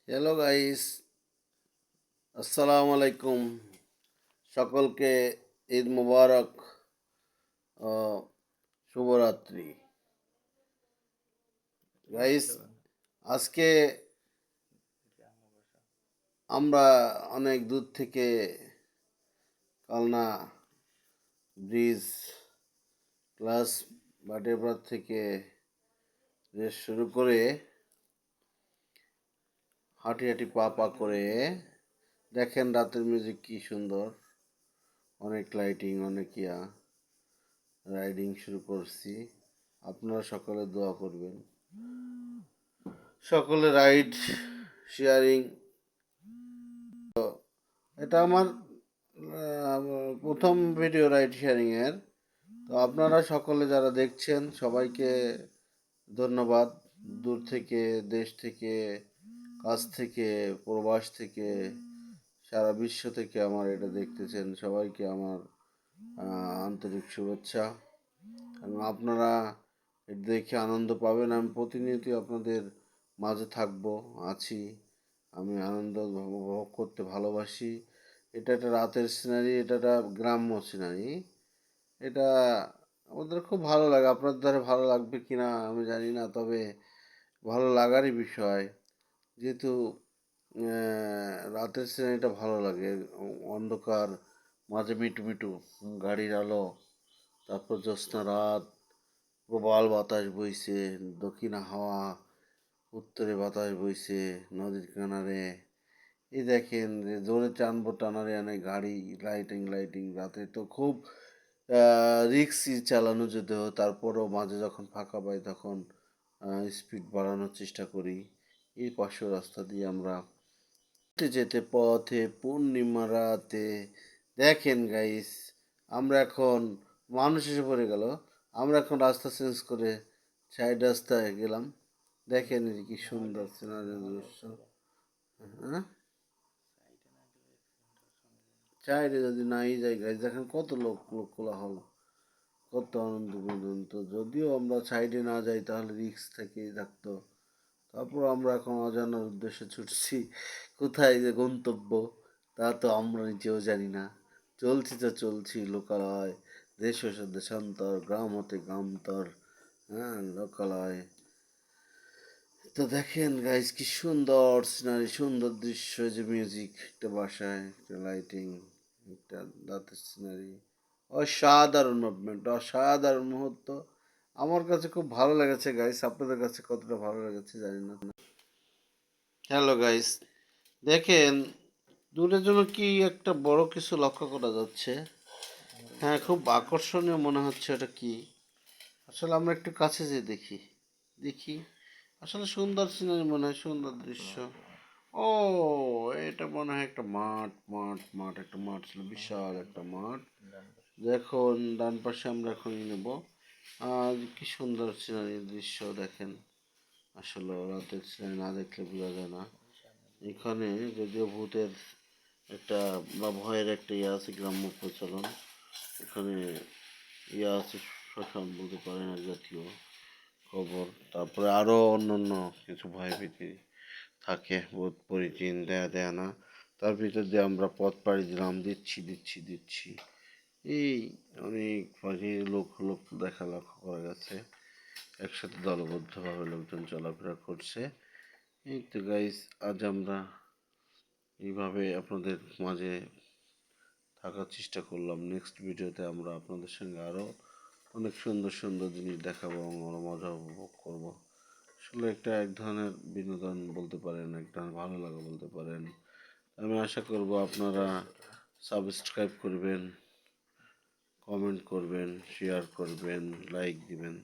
Hello guys, আসসালামু আলাইকুম। সকলকে ঈদ মুবারক ও শুভরাত্রি। গাইস, আজকে আমরা অনেক দূর থেকে কালনা ব্রিজ প্লাস বাটেরপাড় থেকে রেস শুরু করে হাঁটি হাঁটি পা পা করে দেখেন রাতের মিউজিক কি সুন্দর, অনেক লাইটিং, অনেক রাইডিং শুরু করছি। আপনারা সকলে দোয়া করবেন, সকলে রাইড শেয়ারিং। এটা আমার প্রথম ভিডিও রাইড শেয়ারিংয়ের। তো আপনারা সকলে যারা দেখছেন সবাইকে ধন্যবাদ। দূর থেকে, দেশ থেকে, কাছ থেকে, প্রবাস থেকে, সারা বিশ্ব থেকে আমার এটা দেখতেছেন, সবাইকে আমার আন্তরিক শুভেচ্ছা। এবং আপনারা এটা দেখে আনন্দ পাবেন। আমি প্রতিনিয়তই আপনাদের মাঝে থাকবো, আছি। আমি আনন্দ উপভোগ করতে ভালোবাসি। এটা একটা রাতের সিনারি, এটা একটা গ্রাম্য সিনারি। এটা আমাদের খুব ভালো লাগে। আপনাদের ভালো লাগবে কি না আমি জানি না, তবে ভালো লাগারই বিষয়। যেহেতু রাতের সিনারিটা ভালো লাগে, অন্ধকার, মাঝে মিটু মিটু গাড়ির আলো, তারপর জ্যোৎস্না রাত, প্রবাল বাতাস বইছে, দক্ষিণা হাওয়া, উত্তরে বাতাস বইছে নদীর কিনারে। এই দেখেন যে জোরে টানবো টানারে আনে গাড়ি, লাইটিং লাইটিং। রাতে তো খুব রিক্সি চালানো যেতে হয়, তারপরও মাঝে যখন ফাঁকা পাই তখন স্পিড বাড়ানোর চেষ্টা করি। এই পাশের রাস্তা দিয়ে আমরা যেতে যেতে পথে পূর্ণিমা রাতে দেখেন গাইস, আমরা এখন মানুষ এসে পড়ে গেল। আমরা এখন রাস্তা চেঞ্জ করে সাইড রাস্তায় গেলাম। দেখেন এই কি সুন্দর সিনারি দৃশ্য। হ্যাঁ, সাইডে যদি নাই যাই গাইস, দেখেন কত লোক লোক কোলাহল, কত আনন্দ বিনোদন। তো যদিও আমরা সাইডে না যাই তাহলে রিস্ক থেকেই থাকতো। তারপর আমরা এখন অজানার উদ্দেশ্যে ছুটছি। কোথায় যে গন্তব্য তা তো আমরা নিজেও জানি না। চলছি তো চলছি লোকালয়, দেশ হতে দেশান্তর, গ্রাম হতে গ্রামান্তর। হ্যাঁ, লোকালয়। তো দেখেন গাইজ কি সুন্দর সিনারি, সুন্দর দৃশ্য, যে মিউজিক, একটা বাসায়, একটা লাইটিং, একটা রাতের সিনারি। অসাধারণ মুভমেন্ট, অসাধারণ মুহূর্ত। আমার কাছে খুব ভালো লেগেছে গাইস, আপনাদের কাছে কতটা ভালো লেগেছে জানি না। হ্যালো গাইস, দেখেন দূরের জন্য কি একটা বড় কিছু লক্ষ্য করা যাচ্ছে। হ্যাঁ, খুব আকর্ষণীয় মনে হচ্ছে। এটা কি আসলে আমরা একটু কাছে যেয়ে দেখি দেখি আসলে সুন্দর সিনারি মনে হয়, সুন্দর দৃশ্য। ও, এটা মনে হয় একটা মাঠ, মাঠ, মাঠ, একটা মাঠ ছিল, বিশাল একটা মাঠ। দেখুন ডান পাশে আমরা এখন নেব। আর কি সুন্দর সিনারি দৃশ্য দেখেন। আসলে রাতের সিনারি না দেখলে বোঝা যায় না। এখানে যদিও ভূতের একটা বা ভয়ের একটা ইয়ে আছে, গ্রাম্য প্রচলন। এখানে ইয়ে আছে, শ্মশান বলতে পারেন, এক জাতীয় খবর। তারপরে আরও অন্য অন্য কিছু ভয়ভীতি থাকে, বোধ পরিচিন দেয়া দেয়া না। তার ভিতর দিয়ে আমরা পথ পাড়ি দিলাম, দিচ্ছি দিচ্ছি দিচ্ছি। এই অনেক পাখি লোক লোক দেখা লক্ষ্য করা গেছে। একসাথে দলবদ্ধভাবে লোকজন চলাফেরা করছে। এই তো গাইস, আজ আমরা এইভাবে আপনাদের মাঝে থাকার চেষ্টা করলাম। নেক্সট ভিডিওতে আমরা আপনাদের সঙ্গে আরও অনেক সুন্দর সুন্দর জিনিস দেখাবো এবং আমরা মজা উপভোগ করবো। আসলে একটা এক ধরনের বিনোদন বলতে পারেন, এক ধরনের ভালো লাগা বলতে পারেন। আমি আশা করব আপনারা সাবস্ক্রাইব করবেন, কমেন্ট করবেন, শেয়ার করবেন, লাইক দিবেন।